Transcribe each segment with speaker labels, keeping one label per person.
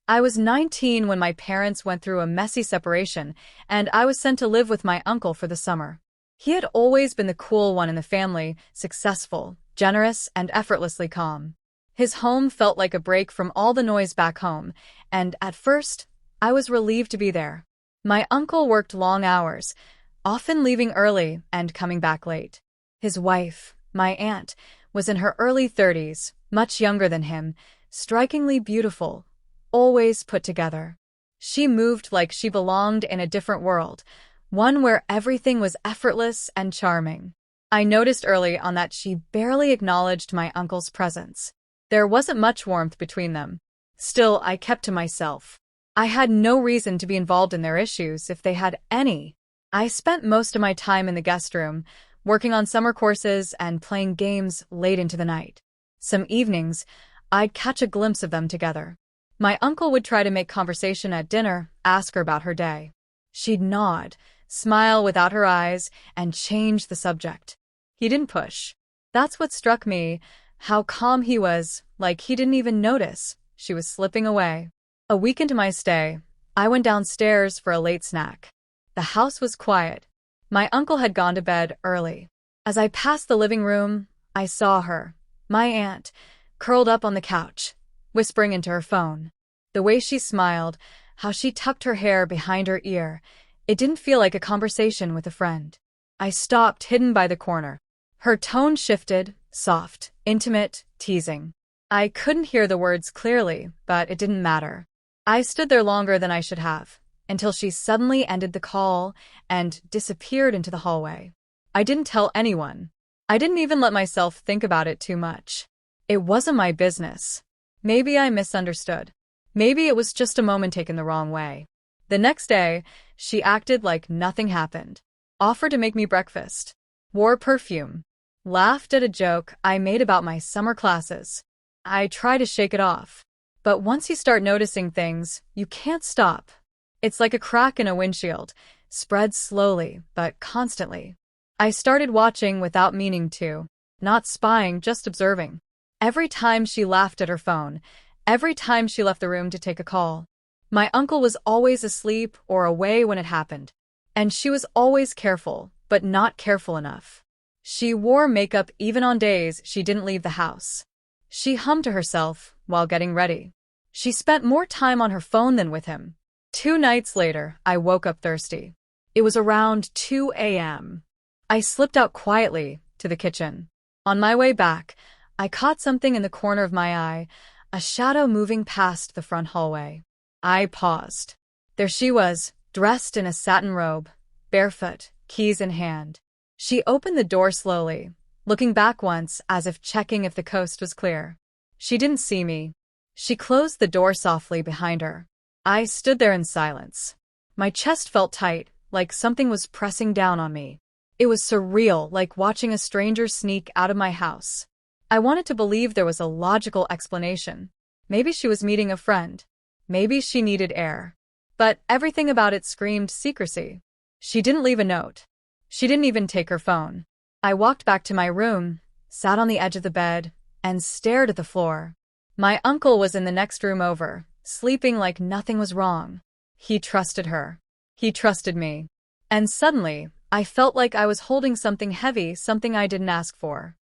Speaker 1: I was 19 when my parents went through a messy separation, and I was sent to live with my uncle for the summer. He had always been the cool one in the family, successful, generous, and effortlessly calm. His home felt like a break from all the noise back home, and at first, I was relieved to be there. My uncle worked long hours, often leaving early and coming back late. His wife, my aunt, was in her early 30s, much younger than him, strikingly beautiful, always put together. She moved like she belonged in a different world, one where everything was effortless and charming. I noticed early on that she barely acknowledged my uncle's presence. There wasn't much warmth between them. Still, I kept to myself. I had no reason to be involved in their issues if they had any. I spent most of my time in the guest room, working on summer courses and playing games late into the night. Some evenings, I'd catch a glimpse of them together. My uncle would try to make conversation at dinner, ask her about her day. She'd nod, smile without her eyes, and change the subject. He didn't push. That's what struck me, how calm he was, like he didn't even notice she was slipping away. A week into my stay, I went downstairs for a late snack. The house was quiet. My uncle had gone to bed early. As I passed the living room, I saw her, my aunt, curled up on the couch, whispering into her phone. The way she smiled, how she tucked her hair behind her ear, it didn't feel like a conversation with a friend. I stopped, hidden by the corner. Her tone shifted, soft, intimate, teasing. I couldn't hear the words clearly, but it didn't matter. I stood there longer than I should have, until she suddenly ended the call and disappeared into the hallway. I didn't tell anyone. I didn't even let myself think about it too much. It wasn't my business. Maybe I misunderstood. Maybe it was just a moment taken the wrong way. The next day, she acted like nothing happened. Offered to make me breakfast. Wore perfume. Laughed at a joke I made about my summer classes. I tried to shake it off. But once you start noticing things, you can't stop. It's like a crack in a windshield, spreads slowly, but constantly. I started watching without meaning to. Not spying, just observing. Every time she laughed at her phone, every time she left the room to take a call. My uncle was always asleep or away when it happened. And she was always careful, but not careful enough. She wore makeup even on days she didn't leave the house. She hummed to herself while getting ready. She spent more time on her phone than with him. 2 nights later, I woke up thirsty. It was around 2 a.m. I slipped out quietly to the kitchen. On my way back, I caught something in the corner of my eye, a shadow moving past the front hallway. I paused. There she was, dressed in a satin robe, barefoot, keys in hand. She opened the door slowly, looking back once as if checking if the coast was clear. She didn't see me. She closed the door softly behind her. I stood there in silence. My chest felt tight, like something was pressing down on me. It was surreal, like watching a stranger sneak out of my house. I wanted to believe there was a logical explanation. Maybe she was meeting a friend. Maybe she needed air. But everything about it screamed secrecy. She didn't leave a note. She didn't even take her phone. I walked back to my room, sat on the edge of the bed, and stared at the floor. My uncle was in the next room over, sleeping like nothing was wrong. He trusted her. He trusted me. And suddenly, I felt like I was holding something heavy, something I didn't ask for.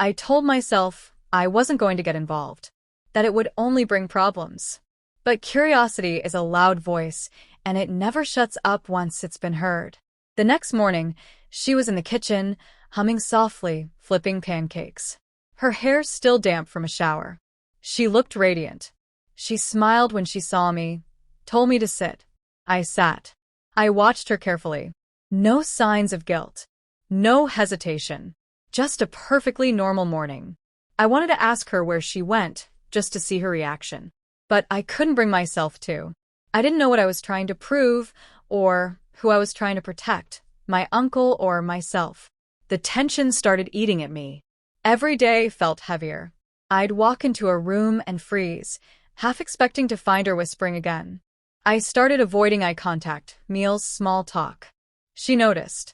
Speaker 1: I told myself I wasn't going to get involved, that it would only bring problems. But curiosity is a loud voice, and it never shuts up once it's been heard. The next morning, she was in the kitchen, humming softly, flipping pancakes. Her hair still damp from a shower. She looked radiant. She smiled when she saw me, told me to sit. I sat. I watched her carefully. No signs of guilt. No hesitation. Just a perfectly normal morning. I wanted to ask her where she went, just to see her reaction. But I couldn't bring myself to. I didn't know what I was trying to prove, or who I was trying to protect, my uncle or myself. The tension started eating at me. Every day felt heavier. I'd walk into a room and freeze, half expecting to find her whispering again. I started avoiding eye contact, meals, small talk. She noticed.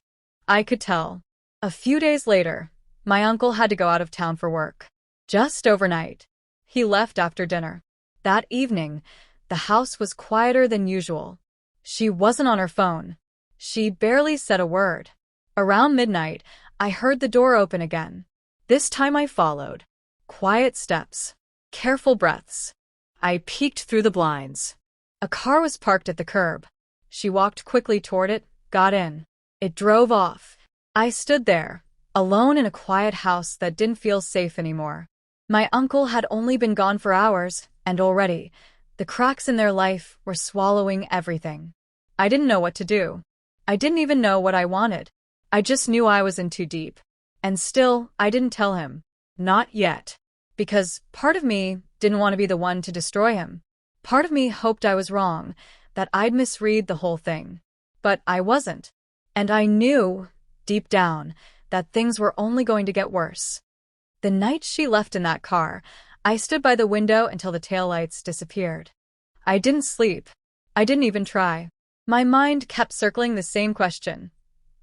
Speaker 1: I could tell. A few days later, my uncle had to go out of town for work. Just overnight. He left after dinner. That evening, The house was quieter than usual. She wasn't on her phone. She barely said a word. Around midnight, I heard the door open again. This time I followed. Quiet steps. Careful breaths. I peeked through the blinds. A car was parked at the curb. She walked quickly toward it, got in. It drove off. I stood there, alone in a quiet house that didn't feel safe anymore. My uncle had only been gone for hours, and already, the cracks in their life were swallowing everything. I didn't know what to do. I didn't even know what I wanted. I just knew I was in too deep. And still, I didn't tell him. Not yet. Because part of me didn't want to be the one to destroy him. Part of me hoped I was wrong, that I'd misread the whole thing. But I wasn't. And I knew, deep down, that things were only going to get worse. The night she left in that car, I stood by the window until the taillights disappeared. I didn't sleep. I didn't even try. My mind kept circling the same question.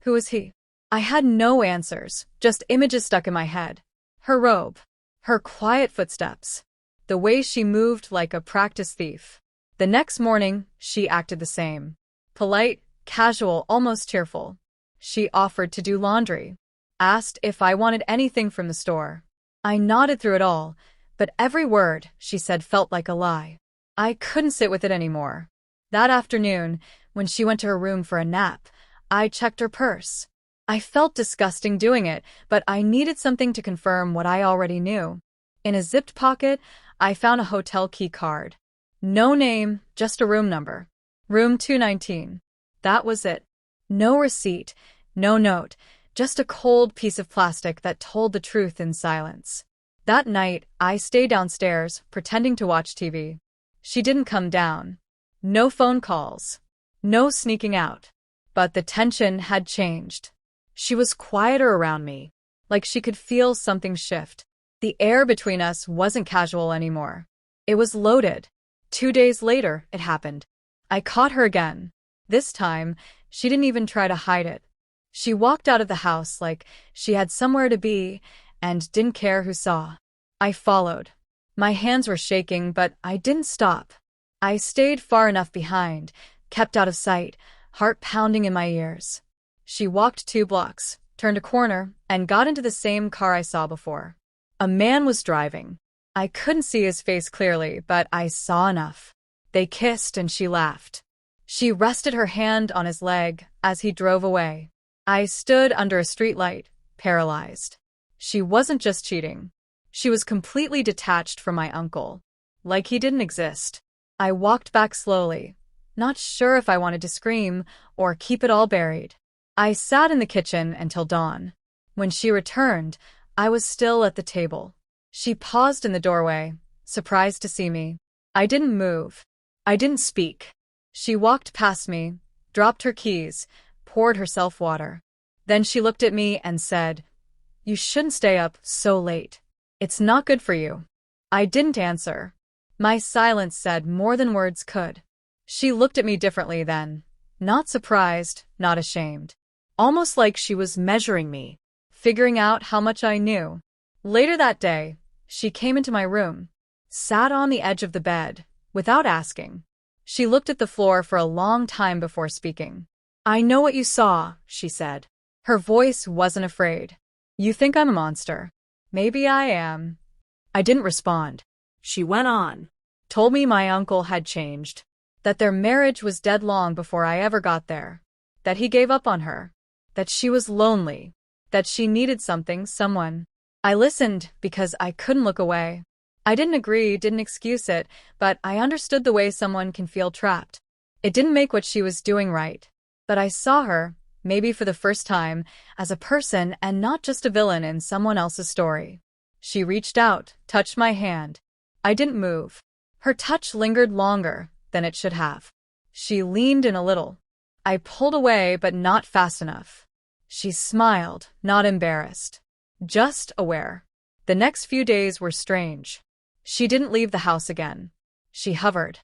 Speaker 1: Who was he? I had no answers, just images stuck in my head. Her robe. Her quiet footsteps. The way she moved like a practice thief. The next morning, she acted the same. Polite, casual, almost cheerful. She offered to do laundry. Asked if I wanted anything from the store. I nodded through it all, but every word she said felt like a lie. I couldn't sit with it anymore. That afternoon, when she went to her room for a nap, I checked her purse. I felt disgusting doing it, but I needed something to confirm what I already knew. In a zipped pocket, I found a hotel key card. No name, just a room number. Room 219. That was it. No receipt, no note, just a cold piece of plastic that told the truth in silence. That night, I stayed downstairs, pretending to watch TV. She didn't come down. No phone calls. No sneaking out. But the tension had changed. She was quieter around me, like she could feel something shift. The air between us wasn't casual anymore. It was loaded. 2 days later, it happened. I caught her again. This time, she didn't even try to hide it. She walked out of the house like she had somewhere to be and didn't care who saw. I followed. My hands were shaking, but I didn't stop. I stayed far enough behind, kept out of sight, heart pounding in my ears. She walked 2 blocks, turned a corner, and got into the same car I saw before. A man was driving. I couldn't see his face clearly, but I saw enough. They kissed and she laughed. She rested her hand on his leg as he drove away. I stood under a streetlight, paralyzed. She wasn't just cheating. She was completely detached from my uncle, like he didn't exist. I walked back slowly, not sure if I wanted to scream or keep it all buried. I sat in the kitchen until dawn. When she returned, I was still at the table. She paused in the doorway, surprised to see me. I didn't move. I didn't speak. She walked past me, dropped her keys, poured herself water. Then she looked at me and said, "You shouldn't stay up so late. It's not good for you." I didn't answer. My silence said more than words could. She looked at me differently then, not surprised, not ashamed. Almost like she was measuring me, figuring out how much I knew. Later that day, she came into my room, sat on the edge of the bed, without asking. She looked at the floor for a long time before speaking. "I know what you saw," she said. Her voice wasn't afraid. "You think I'm a monster. Maybe I am." I didn't respond. She went on. Told me my uncle had changed. That their marriage was dead long before I ever got there. That he gave up on her. That she was lonely. That she needed something, someone. I listened because I couldn't look away. I didn't agree, didn't excuse it, but I understood the way someone can feel trapped. It didn't make what she was doing right. But I saw her, maybe for the first time, as a person and not just a villain in someone else's story. She reached out, touched my hand. I didn't move. Her touch lingered longer than it should have. She leaned in a little. I pulled away, but not fast enough. She smiled, not embarrassed. Just aware. The next few days were strange. She didn't leave the house again. She hovered.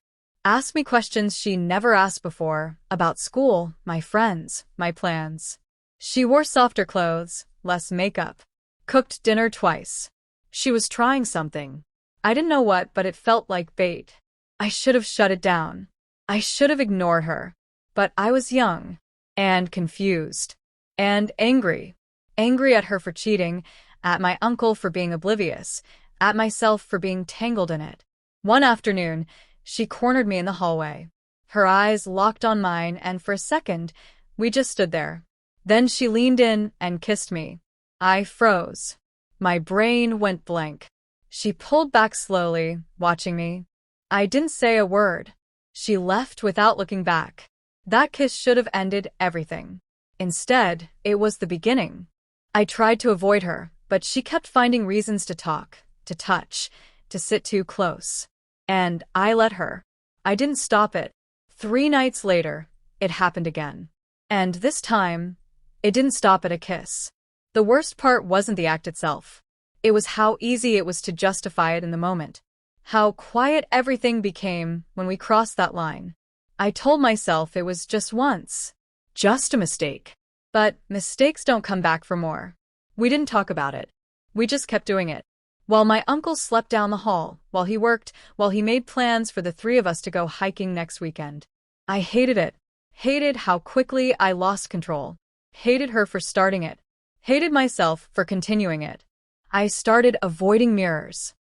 Speaker 1: Asked me questions she never asked before, about school, my friends, my plans. She wore softer clothes, less makeup. Cooked dinner twice. She was trying something. I didn't know what, but it felt like bait. I should have shut it down. I should have ignored her. But I was young and confused and angry. Angry at her for cheating, at my uncle for being oblivious, at myself for being tangled in it. One afternoon, she cornered me in the hallway. Her eyes locked on mine, and for a second, we just stood there. Then she leaned in and kissed me. I froze. My brain went blank. She pulled back slowly, watching me. I didn't say a word. She left without looking back. That kiss should have ended everything. Instead, it was the beginning. I tried to avoid her, but she kept finding reasons to talk, to touch, to sit too close. And I let her. I didn't stop it. 3 nights later, it happened again. And this time, it didn't stop at a kiss. The worst part wasn't the act itself. It was how easy it was to justify it in the moment. How quiet everything became when we crossed that line. I told myself it was just once. Just a mistake. But mistakes don't come back for more. We didn't talk about it. We just kept doing it. While my uncle slept down the hall, while he worked, while he made plans for the 3 of us to go hiking next weekend. I hated it. Hated how quickly I lost control. Hated her for starting it. Hated myself for continuing it. I started avoiding mirrors.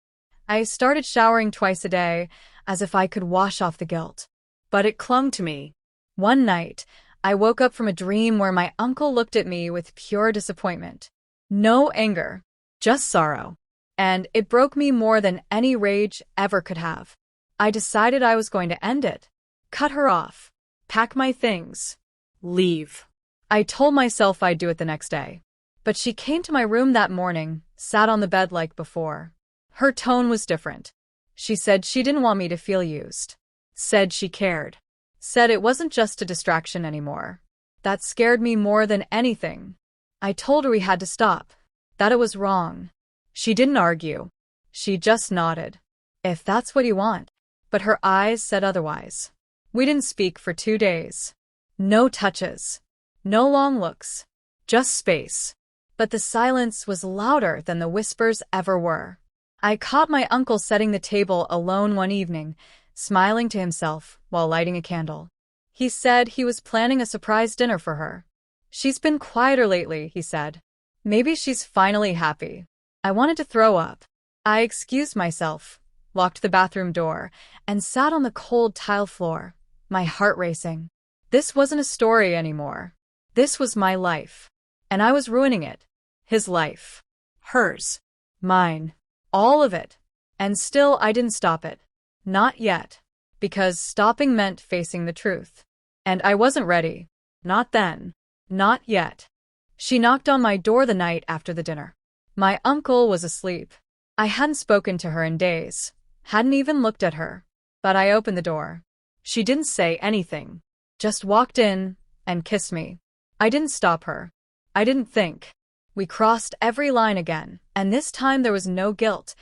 Speaker 1: I started showering twice a day, as if I could wash off the guilt. But it clung to me. One night, I woke up from a dream where my uncle looked at me with pure disappointment. No anger, just sorrow. And it broke me more than any rage ever could have. I decided I was going to end it. Cut her off. Pack my things. Leave. I told myself I'd do it the next day. But she came to my room that morning, sat on the bed like before. Her tone was different. She said she didn't want me to feel used. Said she cared. Said it wasn't just a distraction anymore. That scared me more than anything. I told her we had to stop. That it was wrong. She didn't argue. She just nodded. If that's what you want. But her eyes said otherwise. We didn't speak for 2 days. No touches. No long looks. Just space. But the silence was louder than the whispers ever were. I caught my uncle setting the table alone one evening, smiling to himself while lighting a candle. He said he was planning a surprise dinner for her. She's been quieter lately, he said. Maybe she's finally happy. I wanted to throw up. I excused myself, locked the bathroom door, and sat on the cold tile floor, my heart racing. This wasn't a story anymore. This was my life. And I was ruining it. His life. Hers. Mine. All of it. And still I didn't stop it. Not yet. Because stopping meant facing the truth. And I wasn't ready. Not then. Not yet. She knocked on my door the night after the dinner. My uncle was asleep. I hadn't spoken to her in days. Hadn't even looked at her. But I opened the door. She didn't say anything. Just walked in and kissed me. I didn't stop her. I didn't think. We crossed every line again, and this time there was no guilt,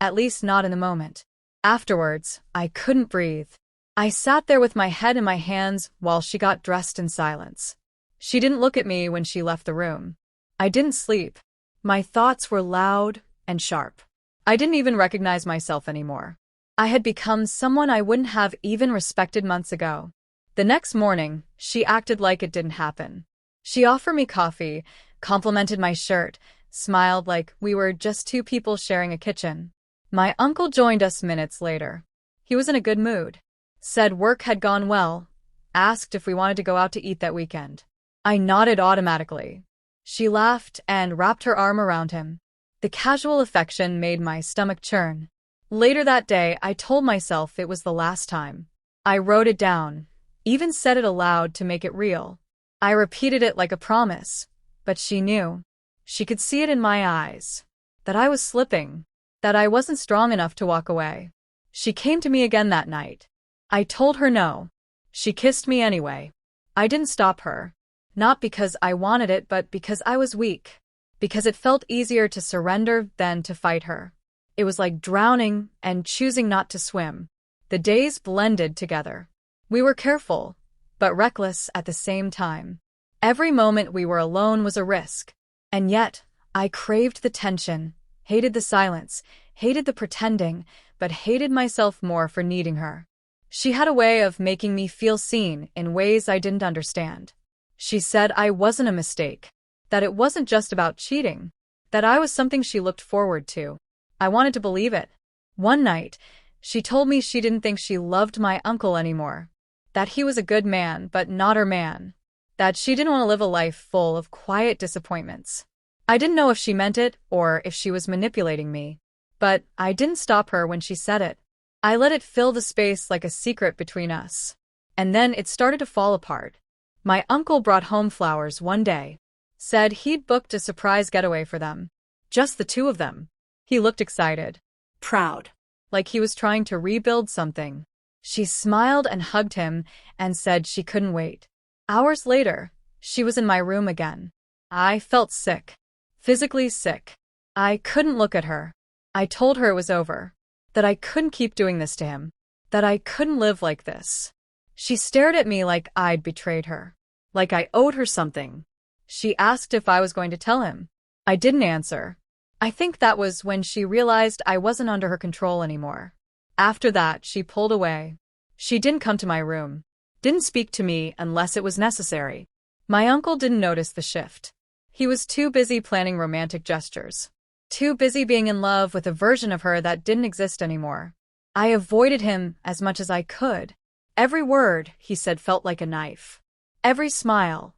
Speaker 1: at least not in the moment. Afterwards, I couldn't breathe. I sat there with my head in my hands while she got dressed in silence. She didn't look at me when she left the room. I didn't sleep. My thoughts were loud and sharp. I didn't even recognize myself anymore. I had become someone I wouldn't have even respected months ago. The next morning, she acted like it didn't happen. She offered me coffee, complimented my shirt, smiled like we were just 2 people sharing a kitchen. My uncle joined us minutes later. He was in a good mood. Said work had gone well. Asked if we wanted to go out to eat that weekend. I nodded automatically. She laughed and wrapped her arm around him. The casual affection made my stomach churn. Later that day, I told myself it was the last time. I wrote it down, even said it aloud to make it real. I repeated it like a promise, but she knew. She could see it in my eyes. That I was slipping. That I wasn't strong enough to walk away. She came to me again that night. I told her no. She kissed me anyway. I didn't stop her. Not because I wanted it, but because I was weak. Because it felt easier to surrender than to fight her. It was like drowning and choosing not to swim. The days blended together. We were careful, but reckless at the same time. Every moment we were alone was a risk. And yet, I craved the tension, hated the silence, hated the pretending, but hated myself more for needing her. She had a way of making me feel seen in ways I didn't understand. She said I wasn't a mistake, that it wasn't just about cheating, that I was something she looked forward to. I wanted to believe it. One night, she told me she didn't think she loved my uncle anymore, that he was a good man but not her man, that she didn't want to live a life full of quiet disappointments. I didn't know if she meant it or if she was manipulating me, but I didn't stop her when she said it. I let it fill the space like a secret between us. And then it started to fall apart. My uncle brought home flowers one day, said he'd booked a surprise getaway for them. Just the two of them. He looked excited, proud, like he was trying to rebuild something. She smiled and hugged him and said she couldn't wait. Hours later, she was in my room again. I felt sick, physically sick. I couldn't look at her. I told her it was over, that I couldn't keep doing this to him, that I couldn't live like this. She stared at me like I'd betrayed her, like I owed her something. She asked if I was going to tell him. I didn't answer. I think that was when she realized I wasn't under her control anymore. After that, she pulled away. She didn't come to my room, didn't speak to me unless it was necessary. My uncle didn't notice the shift. He was too busy planning romantic gestures, too busy being in love with a version of her that didn't exist anymore. I avoided him as much as I could. Every word he said felt like a knife. Every smile,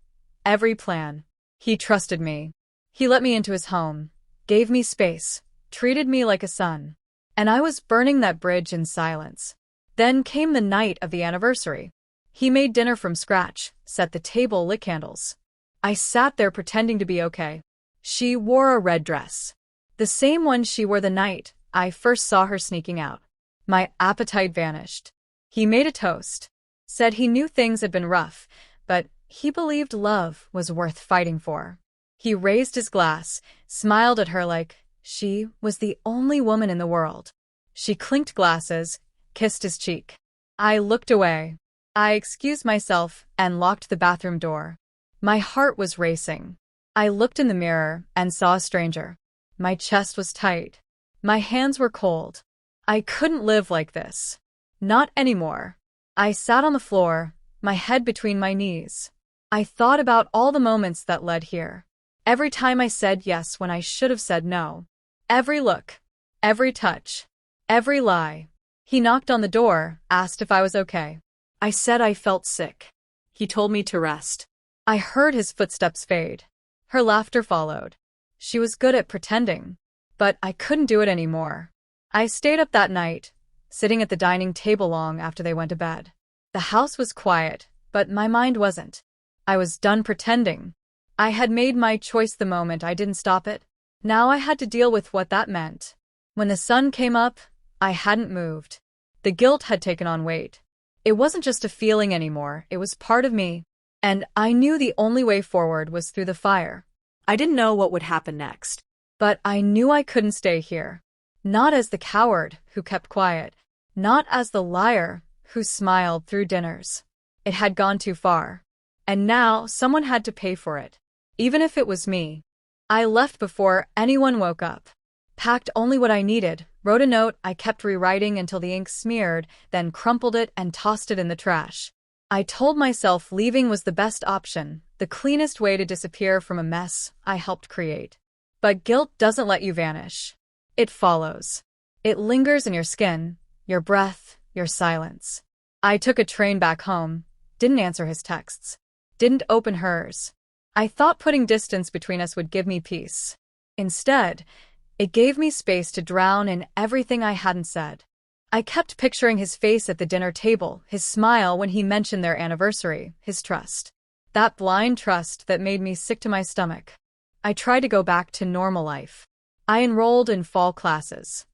Speaker 1: every plan. He trusted me. He let me into his home, gave me space, treated me like a son. And I was burning that bridge in silence. Then came the night of the anniversary. He made dinner from scratch, set the table, lit candles. I sat there pretending to be okay. She wore a red dress, the same one she wore the night I first saw her sneaking out. My appetite vanished. He made a toast, said he knew things had been rough, but he believed love was worth fighting for. He raised his glass, smiled at her like she was the only woman in the world. She clinked glasses, kissed his cheek. I looked away. I excused myself and locked the bathroom door. My heart was racing. I looked in the mirror and saw a stranger. My chest was tight. My hands were cold. I couldn't live like this. Not anymore. I sat on the floor, my head between my knees. I thought about all the moments that led here. Every time I said yes when I should have said no. Every look, every touch, every lie. He knocked on the door, asked if I was okay. I said I felt sick. He told me to rest. I heard his footsteps fade. Her laughter followed. She was good at pretending, but I couldn't do it anymore. I stayed up that night, sitting at the dining table long after they went to bed. The house was quiet, but my mind wasn't. I was done pretending. I had made my choice the moment I didn't stop it. Now I had to deal with what that meant. When the sun came up, I hadn't moved. The guilt had taken on weight. It wasn't just a feeling anymore, it was part of me. And I knew the only way forward was through the fire. I didn't know what would happen next, but I knew I couldn't stay here. Not as the coward who kept quiet, not as the liar who smiled through dinners. It had gone too far. And now someone had to pay for it, even if it was me. I left before anyone woke up, packed only what I needed, wrote a note I kept rewriting until the ink smeared, then crumpled it and tossed it in the trash. I told myself leaving was the best option, the cleanest way to disappear from a mess I helped create. But guilt doesn't let you vanish. It follows. It lingers in your skin, your breath, your silence. I took a train back home, didn't answer his texts, didn't open hers. I thought putting distance between us would give me peace. Instead, it gave me space to drown in everything I hadn't said. I kept picturing his face at the dinner table, his smile when he mentioned their anniversary, his trust. That blind trust that made me sick to my stomach. I tried to go back to normal life. I enrolled in fall classes.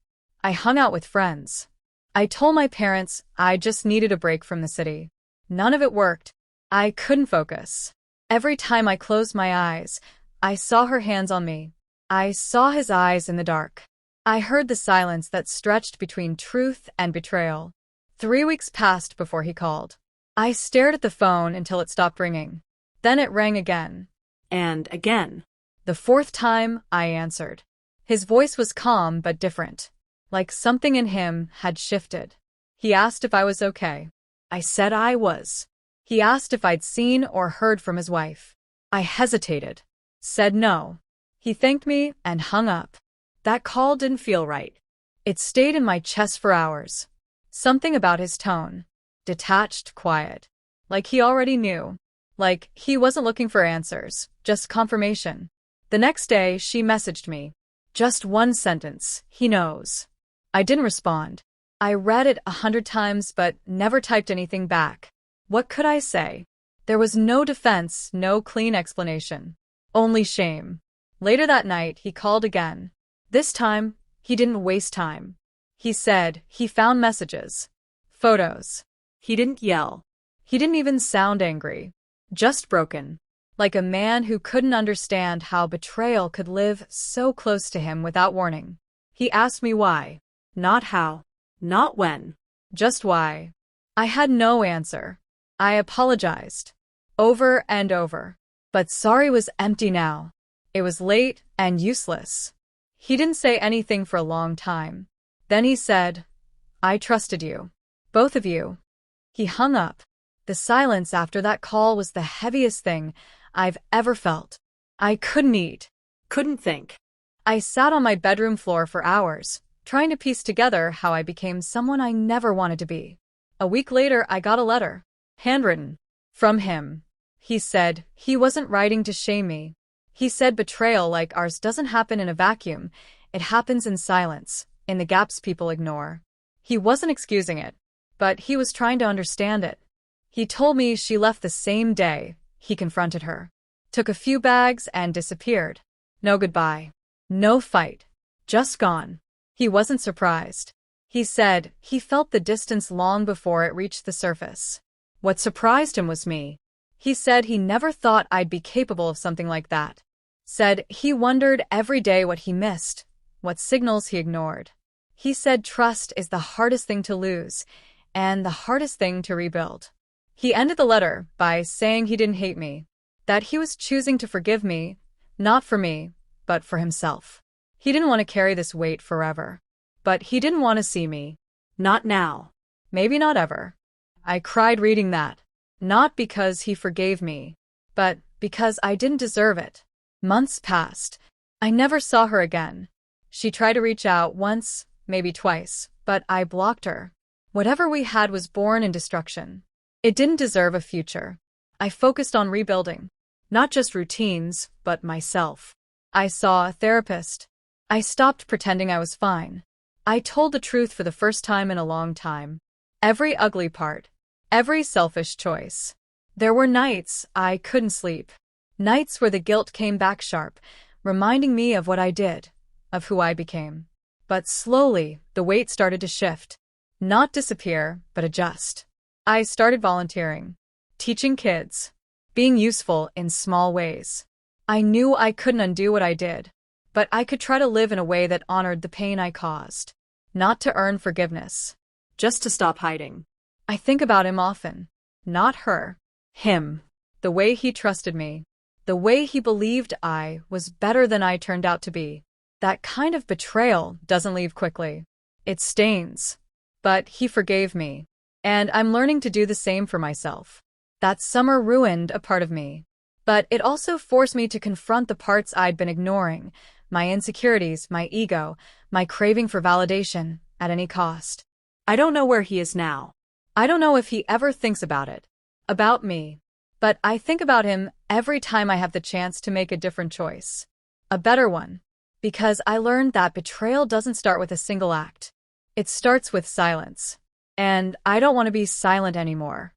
Speaker 1: I hung out with friends. I told my parents I just needed a break from the city. None of it worked. I couldn't focus. Every time I closed my eyes, I saw her hands on me. I saw his eyes in the dark. I heard the silence that stretched between truth and betrayal. 3 weeks passed before he called. I stared at the phone until it stopped ringing. Then it rang again. And again. The 4th time, I answered. His voice was calm but different, like something in him had shifted. He asked if I was okay. I said I was. He asked if I'd seen or heard from his wife. I hesitated. Said no. He thanked me and hung up. That call didn't feel right. It stayed in my chest for hours. Something about his tone. Detached, quiet. Like he already knew. Like he wasn't looking for answers, just confirmation. The next day, she messaged me. Just one sentence, he knows. I didn't respond. I read it 100 times but never typed anything back. What could I say? There was no defense, no clean explanation. Only shame. Later that night, he called again. This time, he didn't waste time. He said he found messages. Photos. He didn't yell. He didn't even sound angry. Just broken. Like a man who couldn't understand how betrayal could live so close to him without warning. He asked me why. Not how. Not when. Just why. I had no answer. I apologized. Over and over. But sorry was empty now. It was late and useless. He didn't say anything for a long time. Then he said, I trusted you. Both of you. He hung up. The silence after that call was the heaviest thing I've ever felt. I couldn't eat. Couldn't think. I sat on my bedroom floor for hours, trying to piece together how I became someone I never wanted to be. A week later, I got a letter. Handwritten. From him. He said he wasn't writing to shame me. He said betrayal like ours doesn't happen in a vacuum. It happens in silence, in the gaps people ignore. He wasn't excusing it, but he was trying to understand it. He told me she left the same day he confronted her. Took a few bags and disappeared. No goodbye. No fight. Just gone. He wasn't surprised. He said he felt the distance long before it reached the surface. What surprised him was me. He said he never thought I'd be capable of something like that. Said he wondered every day what he missed, what signals he ignored. He said trust is the hardest thing to lose, and the hardest thing to rebuild. He ended the letter by saying he didn't hate me, that he was choosing to forgive me, not for me, but for himself. He didn't want to carry this weight forever. But he didn't want to see me. Not now. Maybe not ever. I cried reading that. Not because he forgave me, but because I didn't deserve it. Months passed. I never saw her again. She tried to reach out once, maybe twice, but I blocked her. Whatever we had was born in destruction. It didn't deserve a future. I focused on rebuilding. Not just routines, but myself. I saw a therapist. I stopped pretending I was fine. I told the truth for the first time in a long time. Every ugly part. Every selfish choice. There were nights I couldn't sleep. Nights where the guilt came back sharp, reminding me of what I did, of who I became. But slowly, the weight started to shift. Not disappear, but adjust. I started volunteering. Teaching kids. Being useful in small ways. I knew I couldn't undo what I did, but I could try to live in a way that honored the pain I caused. Not to earn forgiveness. Just to stop hiding. I think about him often. Not her. Him. The way he trusted me. The way he believed I was better than I turned out to be. That kind of betrayal doesn't leave quickly. It stains. But he forgave me. And I'm learning to do the same for myself. That summer ruined a part of me. But it also forced me to confront the parts I'd been ignoring. My insecurities, my ego, my craving for validation, at any cost. I don't know where he is now. I don't know if he ever thinks about it. About me. But I think about him every time I have the chance to make a different choice. A better one. Because I learned that betrayal doesn't start with a single act. It starts with silence. And I don't want to be silent anymore.